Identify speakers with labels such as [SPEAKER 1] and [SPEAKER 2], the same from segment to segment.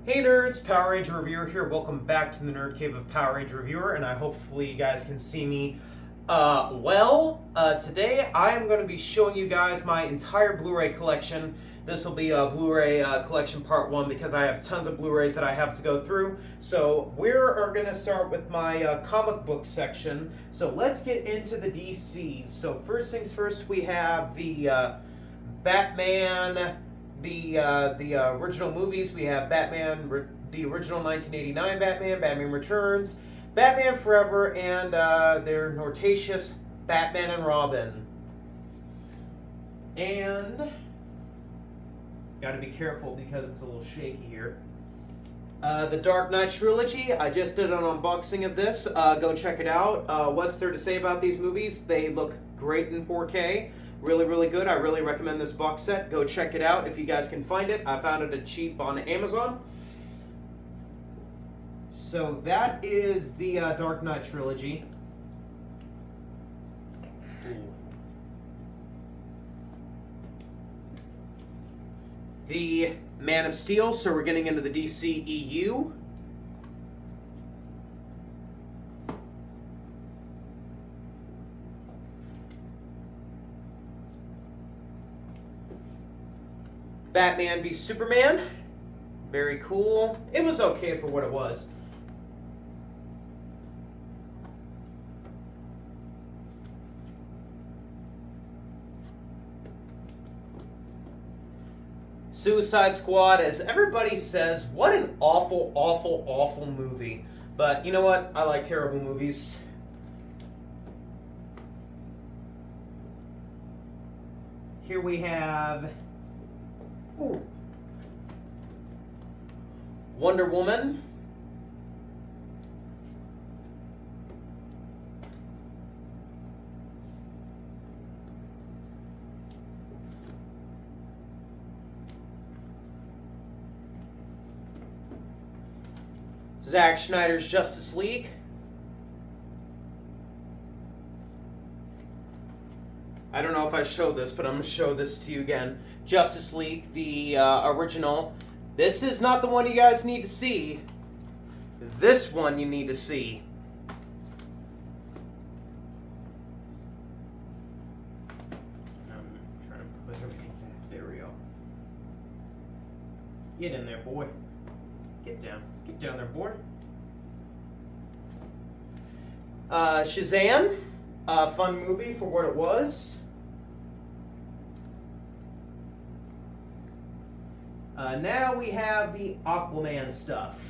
[SPEAKER 1] Hey nerds, Power Ranger Reviewer here. Welcome back to the Nerd Cave of Power Ranger Reviewer, and I hopefully you guys can see me today I am going to be showing you guys my entire Blu Ray collection. This will be a Blu Ray collection part 1 because I have tons of Blu Rays that I have to go through. So we're going to start with my comic book section. So let's get into the DCs. So first things first, we have the Batman. The original movies. We have Batman, the original 1989 Batman, Batman Returns, Batman Forever, and their Nortatious Batman and Robin. And gotta be careful because it's a little shaky here. The Dark Knight trilogy. I just did an unboxing of this. Go check it out. What's there to say about these movies? They look great in 4K. Really, really good. I really recommend this box set. Go check it out if you guys can find it. I found it cheap on Amazon. So that is the Dark Knight trilogy. The Man of Steel. So we're getting into the DCEU. Batman v Superman. Very cool. It was okay for what it was. Suicide Squad, as everybody says, what an awful, awful, awful movie. But you know what? I like terrible movies. Here we have Wonder Woman. Zack Snyder's Justice League. I don't know if I showed this, but I'm going to show this to you again. Justice League, the original. This is not the one you guys need to see. This one you need to see. I'm trying to put everything back. There we go. Get in there, boy. Get down. Get down there, boy. Shazam. Fun movie for what it was. Now we have the Aquaman stuff.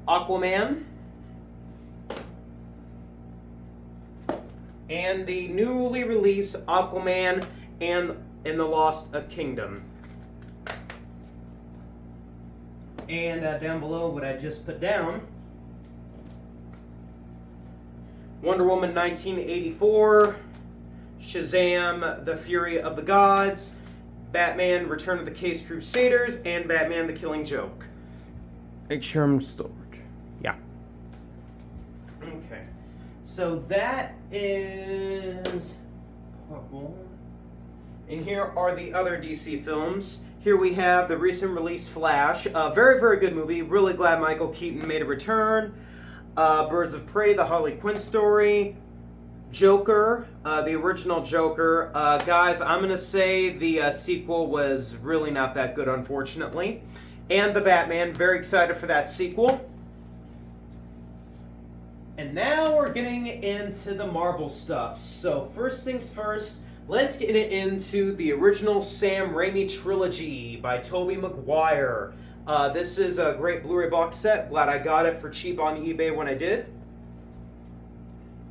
[SPEAKER 1] Aquaman. And the newly released Aquaman and in the Lost Kingdom. And down below what I just put down. Wonder Woman 1984, Shazam, The Fury of the Gods, Batman, Return of the Caped Crusaders, and Batman, The Killing Joke. Make sure I'm stored. Yeah. Okay. So that is purple. And here are the other DC films. Here we have the recent release Flash. Very, very good movie. Really glad Michael Keaton made a return. Birds of Prey, the Harley Quinn story. Joker, the original Joker. Guys, I'm going to say the sequel was really not that good, unfortunately. And the Batman, very excited for that sequel. And now we're getting into the Marvel stuff. So first things first, let's get into the original Sam Raimi trilogy by Tobey Maguire. This is a great Blu-ray box set. Glad I got it for cheap on eBay when I did.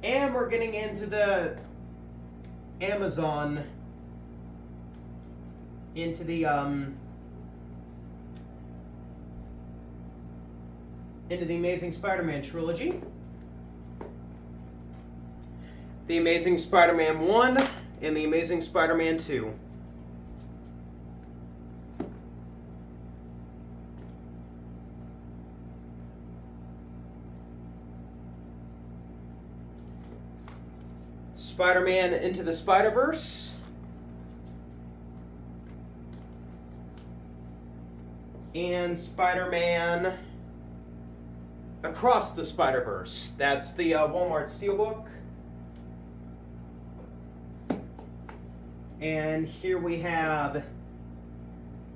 [SPEAKER 1] And we're getting into the Amazon, into the Amazing Spider-Man trilogy. The Amazing Spider-Man 1 and the Amazing Spider-Man 2. Spider-Man Into the Spider-Verse, and Spider-Man Across the Spider-Verse. That's the Walmart Steelbook. And here we have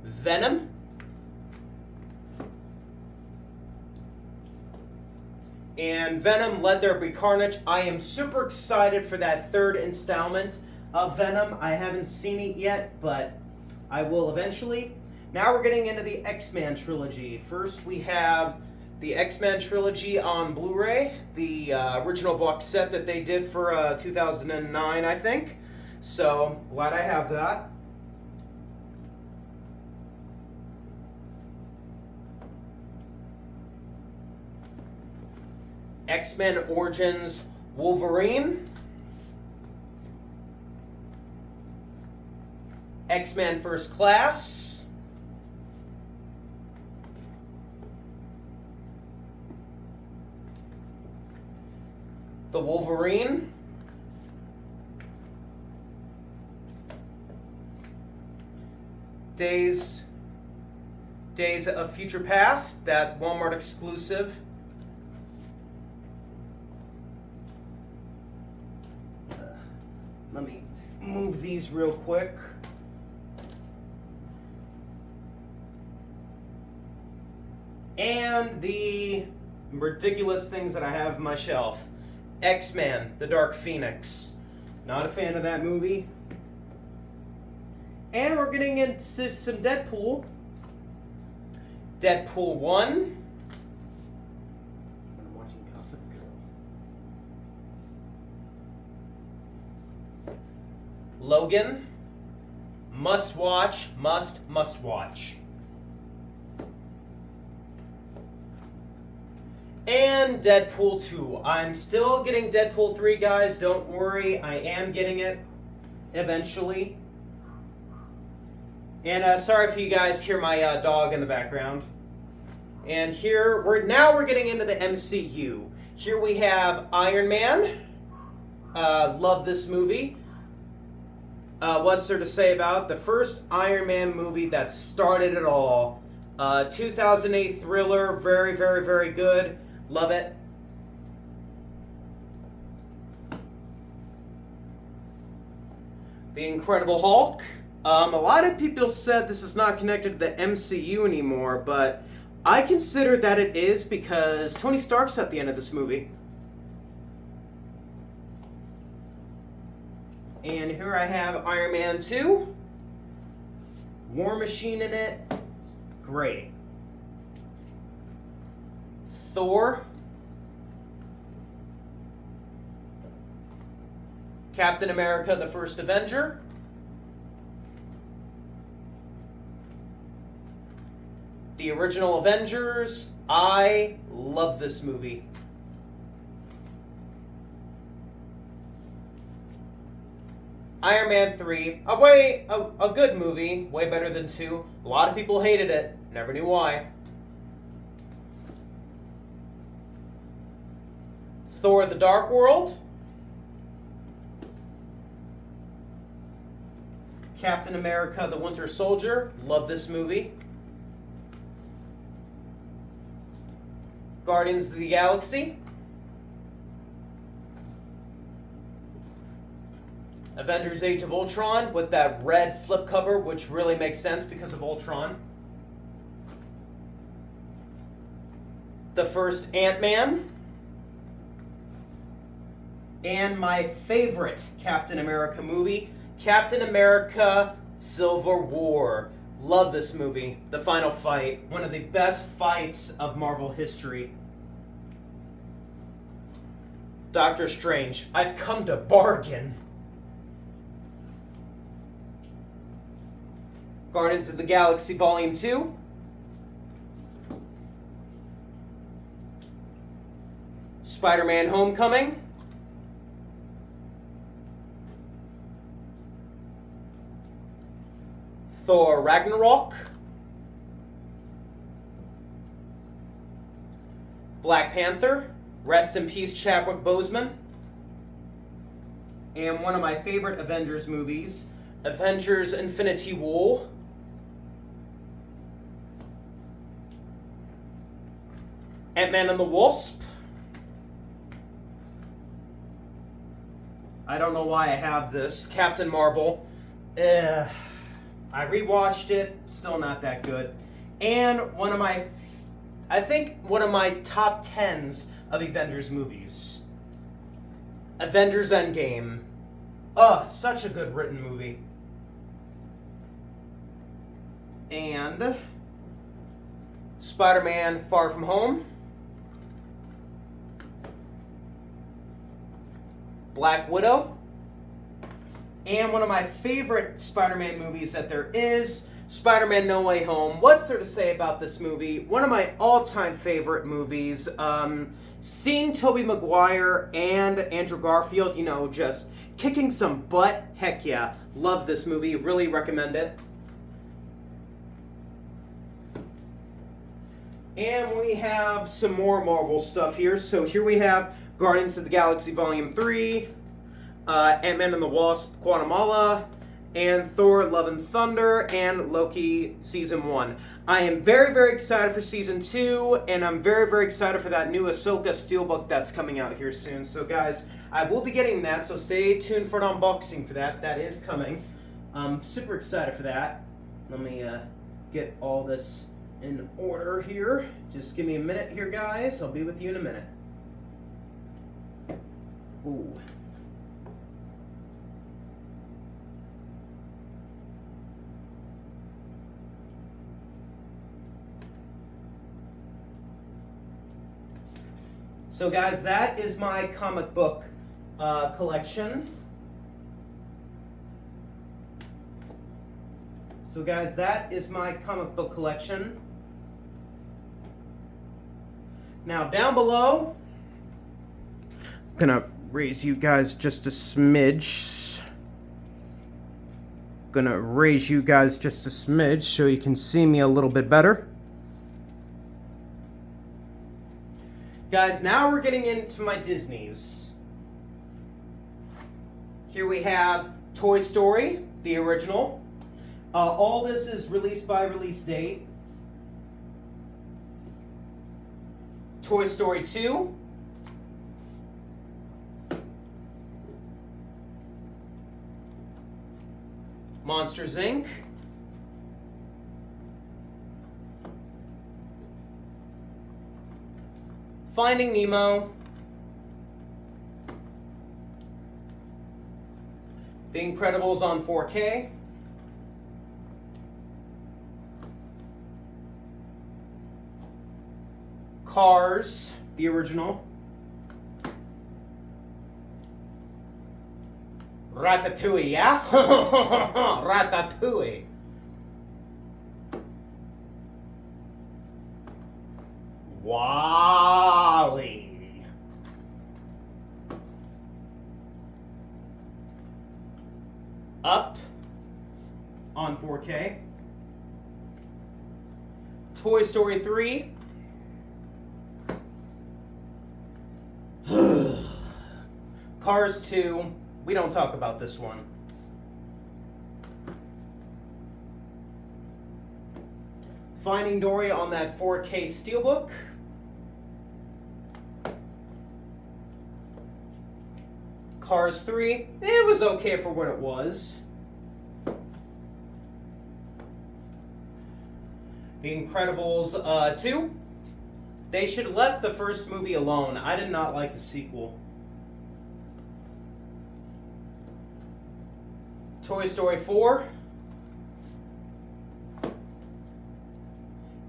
[SPEAKER 1] Venom. And Venom, Let There Be Carnage. I am super excited for that third installment of Venom. I haven't seen it yet, but I will eventually. Now we're getting into the X-Men trilogy. First we have the X-Men trilogy on Blu Ray, the original box set that they did for 2009, I think. So, glad I have that. X-Men Origins Wolverine. X-Men First Class. The Wolverine. Days of Future Past, that Walmart exclusive. Let me move these real quick. And the ridiculous things that I have on my shelf. X-Men, The Dark Phoenix. Not a fan of that movie. And we're getting into some Deadpool. Deadpool 1. I'm watching Gossip Girl. Logan. Must watch, must watch. And Deadpool 2. I'm still getting Deadpool 3, guys. Don't worry, I am getting it eventually. And sorry if you guys hear my dog in the background. And here, we're getting into the MCU. Here we have Iron Man. Love this movie. What's there to say about it? The first Iron Man movie that started it all. 2008 thriller, very, very, very good. Love it. The Incredible Hulk. A lot of people said this is not connected to the MCU anymore, but I consider that it is because Tony Stark's at the end of this movie. And here I have Iron Man 2. War Machine in it. Great. Thor. Captain America, the First Avenger. The original Avengers. I love this movie. Iron Man 3. A good movie. Way better than 2. A lot of people hated it. Never knew why. Thor: The Dark World. Captain America: The Winter Soldier. Love this movie. Guardians of the Galaxy. Avengers: Age of Ultron with that red slipcover, which really makes sense because of Ultron. The first Ant-Man. And my favorite Captain America movie, Captain America: Civil War. Love this movie. The final fight. One of the best fights of Marvel history. Doctor Strange. I've come to bargain. Guardians of the Galaxy Volume 2. Spider-Man: Homecoming. Thor: Ragnarok. Black Panther. Rest in peace, Chadwick Boseman. and one of my favorite Avengers movies, Avengers Infinity War. Ant-Man and the Wasp. I don't know why I have this. Captain Marvel. I rewatched it, still not that good. And I think one of my top 10s of Avengers movies. Avengers Endgame. Such a good written movie. And Spider-Man Far From Home. Black Widow. And one of my favorite Spider-Man movies that there is, Spider-Man No Way Home. What's there to say about this movie? One of my all-time favorite movies. Seeing Tobey Maguire and Andrew Garfield, just kicking some butt. Heck yeah. Love this movie. Really recommend it. And we have some more Marvel stuff here. So here we have Guardians of the Galaxy Volume 3, Ant-Man and the Wasp, Quantumania, and Thor, Love and Thunder, and Loki Season 1. I am very, very excited for Season 2, and I'm very, very excited for that new Ahsoka Steelbook that's coming out here soon. So guys, I will be getting that, so stay tuned for an unboxing for that. That is coming. I'm super excited for that. Let me get all this in order here. Just give me a minute here, guys. I'll be with you in a minute. Ooh. So guys, that is my comic book collection. Now down below, I'm gonna raise you guys just a smidge. So you can see me a little bit better. Guys, now we're getting into my Disneys. Here we have Toy Story, the original. All this is released by release date. Toy Story 2. Monsters, Inc. Finding Nemo. The Incredibles on 4K. Cars, the original. Ratatouille, yeah? Ratatouille. Wally. Up on 4K. Toy Story 3. Cars 2. We don't talk about this one. Finding Dory on that 4K Steelbook. Cars 3. It was okay for what it was. The Incredibles 2. They should have left the first movie alone. I did not like the sequel. Toy Story 4.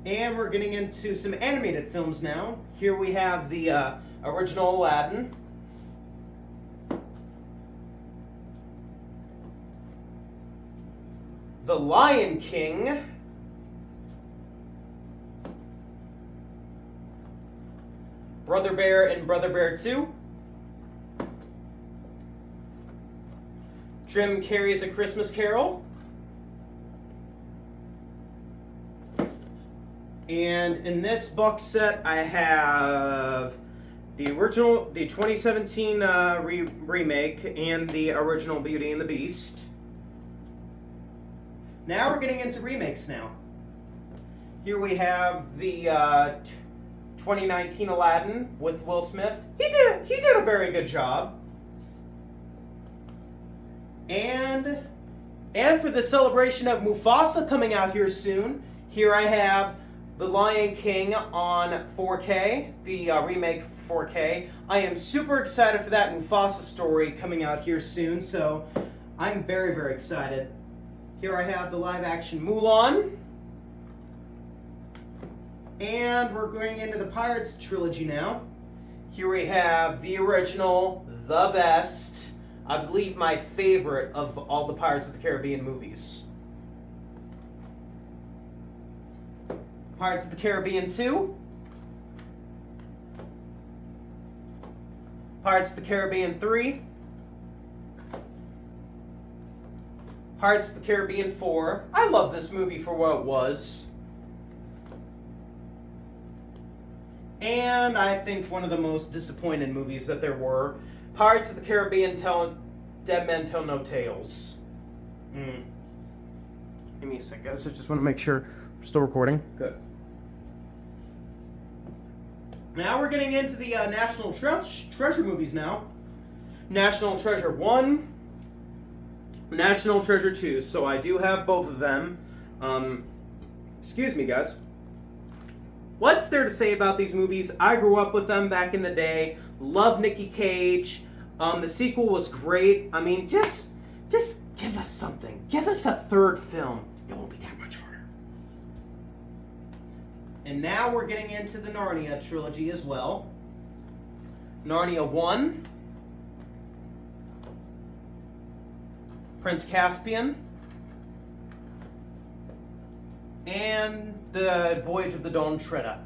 [SPEAKER 1] And we're getting into some animated films now. Here we have the original Aladdin. The Lion King. Brother Bear and Brother Bear 2. Jim Carrey's A Christmas Carol. And in this box set, I have The original, the 2017 remake, and the original Beauty and the Beast. Now we're getting into remakes now. Here we have the 2019 Aladdin with Will Smith. He did a very good job. And for the celebration of Mufasa coming out here soon, here I have The Lion King on 4K, the remake 4K. I am super excited for that Mufasa story coming out here soon, so I'm very, very excited. Here I have the live-action Mulan. And we're going into the Pirates trilogy now. Here we have the original, the best, I believe my favorite of all the Pirates of the Caribbean movies. Pirates of the Caribbean 2. Pirates of the Caribbean 3. Pirates of the Caribbean 4. I love this movie for what it was. And I think one of the most disappointing movies that there were, Pirates of the Caribbean Dead Men Tell No Tales. Give me a sec, guys. I just want to make sure we're still recording. Good. Now we're getting into the National Treasure movies now. National Treasure 1, National Treasure 2. So I do have both of them. Excuse me, guys. What's there to say about these movies? I grew up with them back in the day. Love Nicolas Cage. The sequel was great. I mean, just give us something. Give us a third film. It won't be that much harder. And now we're getting into the Narnia trilogy as well. Narnia 1. Prince Caspian. And the Voyage of the Dawn Treader.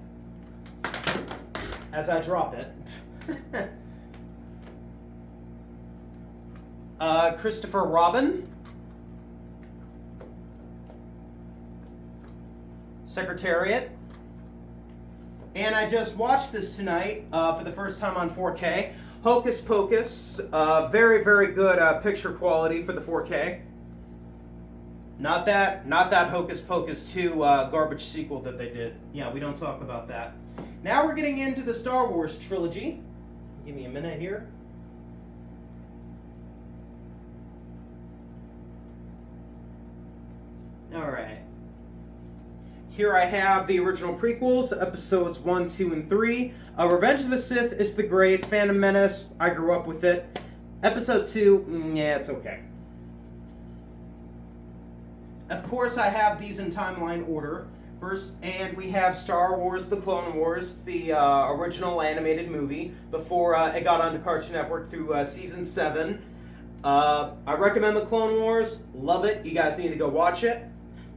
[SPEAKER 1] As I drop it. Christopher Robin. Secretariat. And I just watched this tonight for the first time on 4K. Hocus Pocus. Very, very good picture quality for the 4K. Not that Hocus Pocus 2 garbage sequel that they did. Yeah, we don't talk about that. Now we're getting into the Star Wars trilogy. Give me a minute here. Alright. Here I have the original prequels, episodes 1, 2, and 3. Revenge of the Sith is the great. Phantom Menace, I grew up with it. Episode 2, yeah, it's okay. Of course, I have these in timeline order. First, and we have Star Wars: The Clone Wars, the original animated movie, before it got onto Cartoon Network through Season 7. I recommend The Clone Wars. Love it. You guys need to go watch it,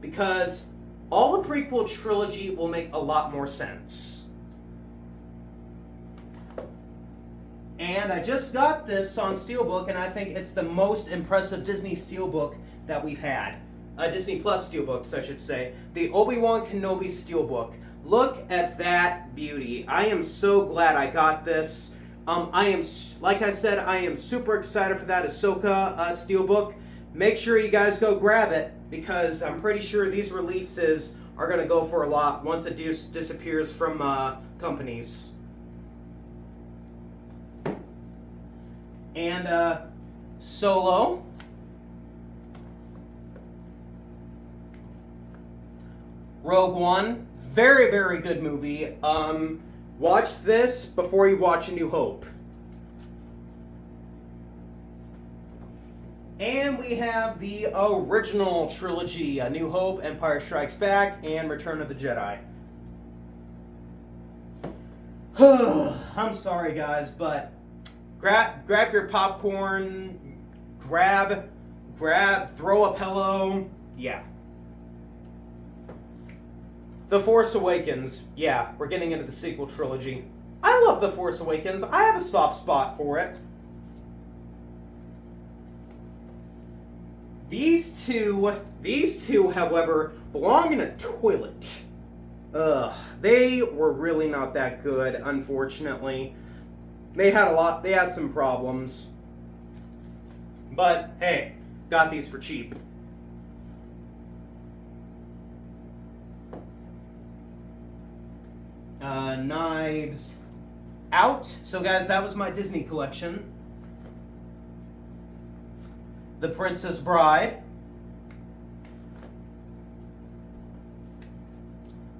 [SPEAKER 1] because all the prequel trilogy will make a lot more sense. And I just got this on Steelbook, and I think it's the most impressive Disney Steelbook that we've had. Disney Plus Steelbooks, I should say. The Obi-Wan Kenobi Steelbook. Look at that beauty. I am so glad I got this. Like I said, I am super excited for that Ahsoka Steelbook. Make sure you guys go grab it, because I'm pretty sure these releases are going to go for a lot once it disappears from companies. And Solo. Rogue One, very, very good movie. Watch this before you watch A New Hope. And we have the original trilogy, A New Hope, Empire Strikes Back, and Return of the Jedi. I'm sorry, guys, but grab your popcorn, throw a pillow, yeah. The Force Awakens. Yeah, we're getting into the sequel trilogy. I love The Force Awakens. I have a soft spot for it. These two, however, belong in a toilet. They were really not that good, unfortunately. They had some problems. But, hey, got these for cheap. Knives Out. So, guys, that was my Disney collection. The Princess Bride.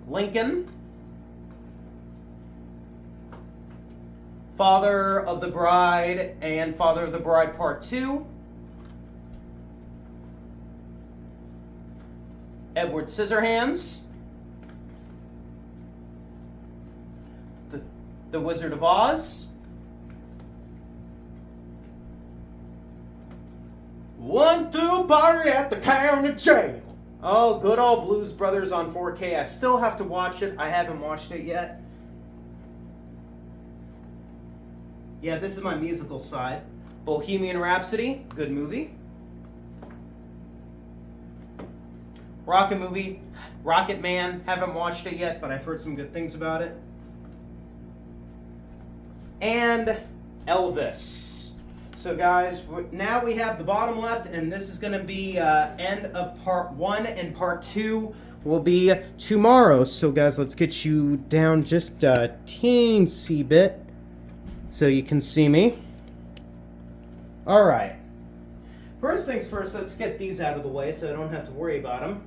[SPEAKER 1] Lincoln. Father of the Bride and Father of the Bride Part 2. Edward Scissorhands. The Wizard of Oz. 1-2 party at the county jail. Oh, good old Blues Brothers on 4K. I still have to watch it. I haven't watched it yet. Yeah, this is my musical side. Bohemian Rhapsody, good movie. Rocket Man, haven't watched it yet, but I've heard some good things about it. And Elvis. So guys, now we have the bottom left, and this is going to be end of part 1, and part 2 will be tomorrow. So guys, let's get you down just a teensy bit so you can see me. Alright. First things first, let's get these out of the way so I don't have to worry about them.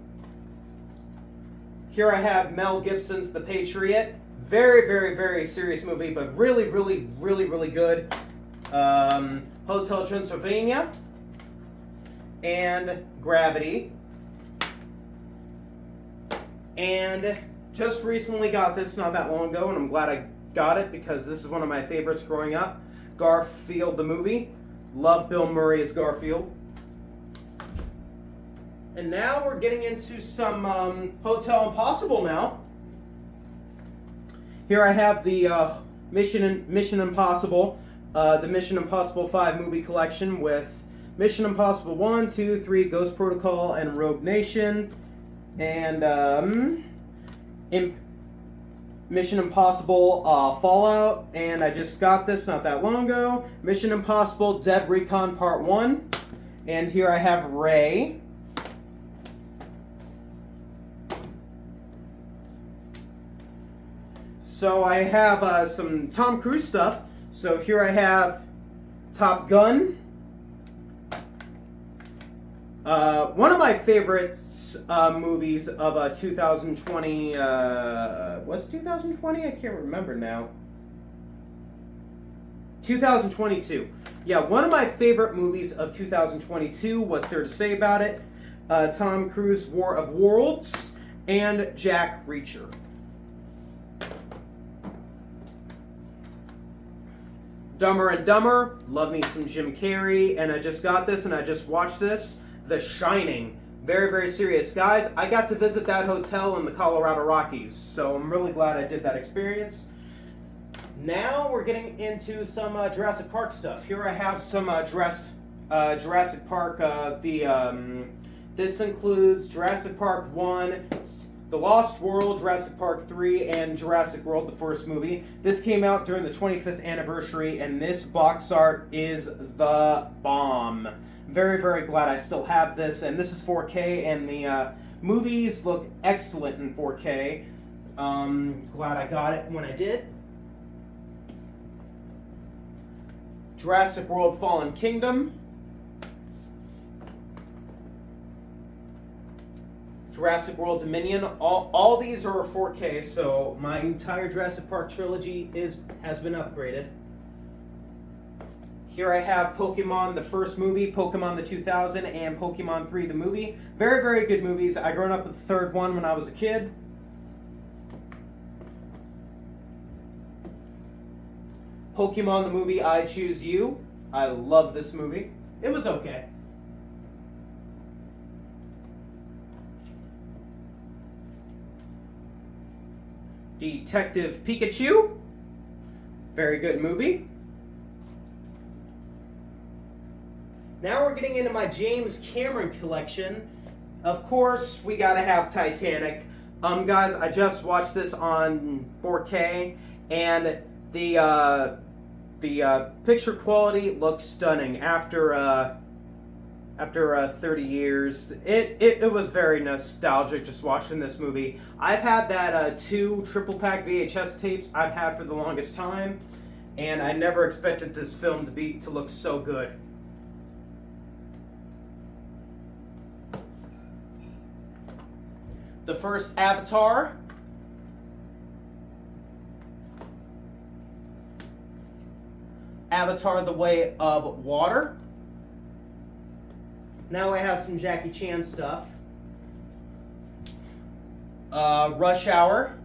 [SPEAKER 1] Here I have Mel Gibson's The Patriot. Very, very, very serious movie, but really, really, really, really good. Hotel Transylvania and Gravity. And just recently got this not that long ago, and I'm glad I got it because this is one of my favorites growing up. Garfield the movie. Love Bill Murray as Garfield. And now we're getting into some Hotel Impossible now. Here I have the Mission Impossible, the Mission Impossible 5 movie collection with Mission Impossible 1, 2, 3, Ghost Protocol, and Rogue Nation, and Mission Impossible Fallout, and I just got this not that long ago, Mission Impossible Dead Recon Part 1, and here I have Ray. So I have some Tom Cruise stuff. So here I have Top Gun. One of my favorites movies of 2020. Was it 2020? I can't remember now. 2022. Yeah, one of my favorite movies of 2022. What's there to say about it? Tom Cruise, War of Worlds, and Jack Reacher. Dumber and Dumber, love me some Jim Carrey, and I just got this and I just watched this. The Shining, very, very serious. Guys, I got to visit that hotel in the Colorado Rockies, so I'm really glad I did that experience. Now we're getting into some Jurassic Park stuff. Here I have some Jurassic Park, this includes Jurassic Park 1, The Lost World, Jurassic Park 3, and Jurassic World, the first movie. This came out during the 25th anniversary, and this box art is the bomb. Very, very glad I still have this, and this is 4K, and the movies look excellent in 4K. Glad I got it when I did. Jurassic World Fallen Kingdom. Jurassic World Dominion. All these are 4K, so my entire Jurassic Park trilogy has been upgraded. Here I have Pokemon, the first movie, Pokemon the 2000, and Pokemon 3, the movie. Very, very good movies. I grew up with the third one when I was a kid. Pokemon the movie, I Choose You. I love this movie. It was okay. Detective Pikachu. Very good movie. Now we're getting into my James Cameron collection. Of course, we gotta have Titanic. Guys, I just watched this on 4K, and the The picture quality looks stunning after 30 years. It was very nostalgic just watching this movie. I've had that 2 triple pack VHS tapes I've had for the longest time, and I never expected this film to look so good. The first Avatar. Avatar: The Way of Water. Now I have some Jackie Chan stuff. Rush Hour.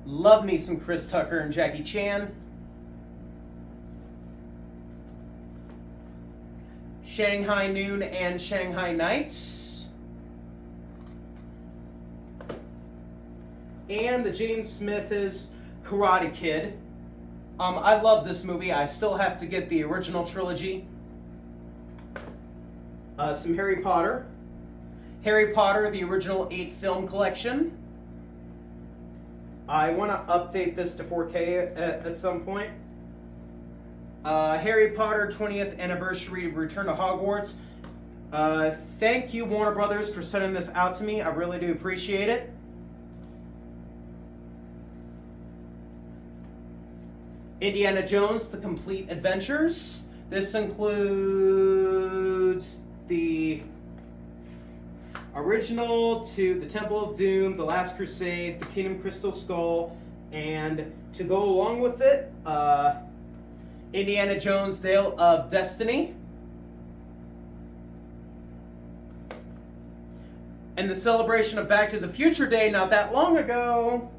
[SPEAKER 1] Love me some Chris Tucker and Jackie Chan. Shanghai Noon and Shanghai Nights. And the Jaden Smith's Karate Kid. I love this movie. I still have to get the original trilogy. Some Harry Potter. Harry Potter, the original 8 film collection. I want to update this to 4K at some point. Harry Potter 20th Anniversary Return to Hogwarts. Thank you, Warner Brothers, for sending this out to me. I really do appreciate it. Indiana Jones: The Complete Adventures. This includes the original to the Temple of Doom, The Last Crusade, The Kingdom Crystal Skull, and to go along with it, Indiana Jones: Tale of Destiny. And the celebration of Back to the Future Day not that long ago,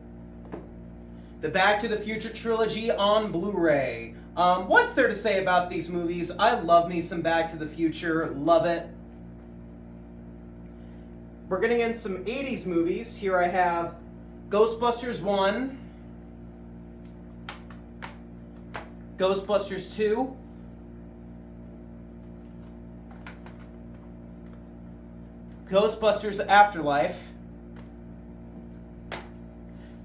[SPEAKER 1] the Back to the Future trilogy on Blu Ray. What's there to say about these movies? I love me some Back to the Future. Love it. We're getting in some 80s movies. Here I have Ghostbusters 1, Ghostbusters 2, Ghostbusters Afterlife,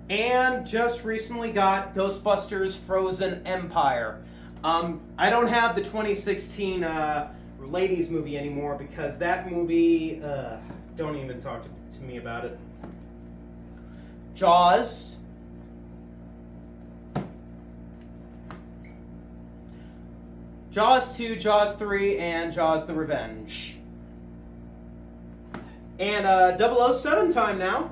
[SPEAKER 1] and just recently got Ghostbusters Frozen Empire. I don't have the 2016 ladies movie anymore because that movie, don't even talk to me about it. Jaws. Jaws 2, Jaws 3, and Jaws the Revenge. And 007 time now.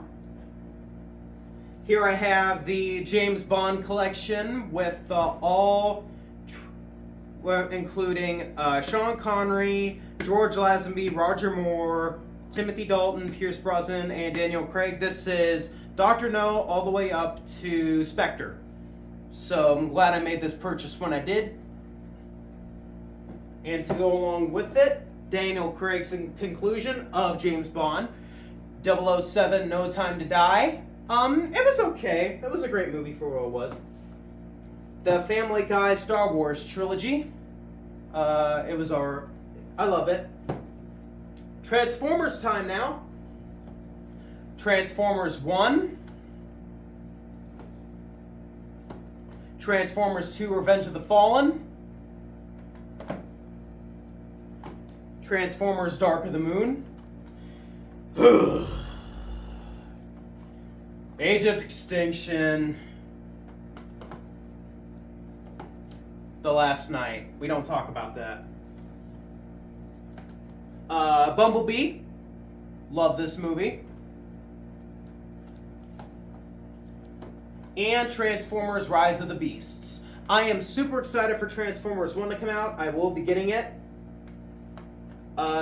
[SPEAKER 1] Here I have the James Bond collection with including Sean Connery, George Lazenby, Roger Moore, Timothy Dalton, Pierce Brosnan, and Daniel Craig. This is Dr. No all the way up to Spectre. So I'm glad I made this purchase when I did. And to go along with it, Daniel Craig's conclusion of James Bond, 007 No Time to Die. It was okay. It was a great movie for what it was. The Family Guy Star Wars trilogy. I love it. Transformers time now. Transformers 1. Transformers 2 Revenge of the Fallen. Transformers Dark of the Moon. Age of Extinction. The Last Night. We don't talk about that. Bumblebee. Love this movie. And Transformers Rise of the Beasts. I am super excited for Transformers 1 to come out. I will be getting it.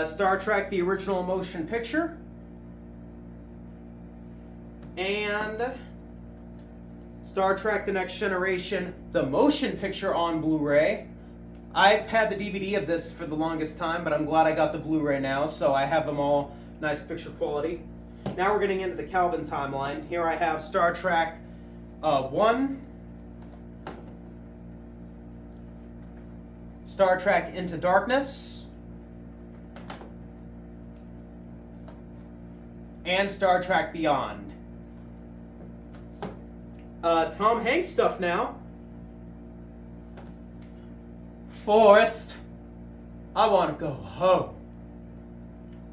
[SPEAKER 1] Star Trek, the original motion picture. And Star Trek, The Next Generation, the motion picture on Blu Ray. I've had the DVD of this for the longest time, but I'm glad I got the Blu Ray now, so I have them all nice picture quality. Now we're getting into the Calvin timeline. Here I have Star Trek 1, Star Trek Into Darkness, and Star Trek Beyond. Tom Hanks stuff now. Forrest, I want to go home.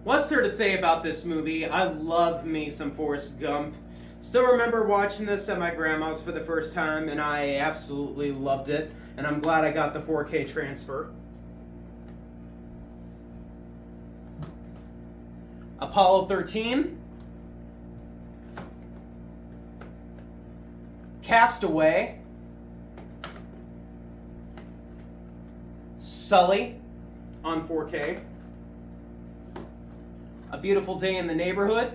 [SPEAKER 1] What's there to say about this movie? I love me some Forrest Gump. Still remember watching this at my grandma's for the first time, and I absolutely loved it. And I'm glad I got the 4K transfer. Apollo 13. Castaway. Sully on 4K. A Beautiful Day in the Neighborhood.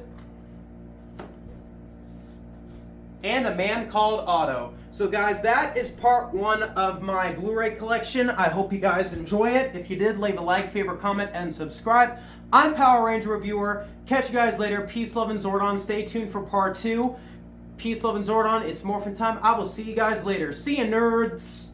[SPEAKER 1] And A Man Called Otto. So guys, that is part 1 of my Blu-ray collection. I hope you guys enjoy it. If you did, leave a like, favorite, comment, and subscribe. I'm Power Ranger Reviewer. Catch you guys later. Peace, love, and Zordon. Stay tuned for part 2. Peace, love, and Zordon. It's Morphin' time. I will see you guys later. See ya, nerds!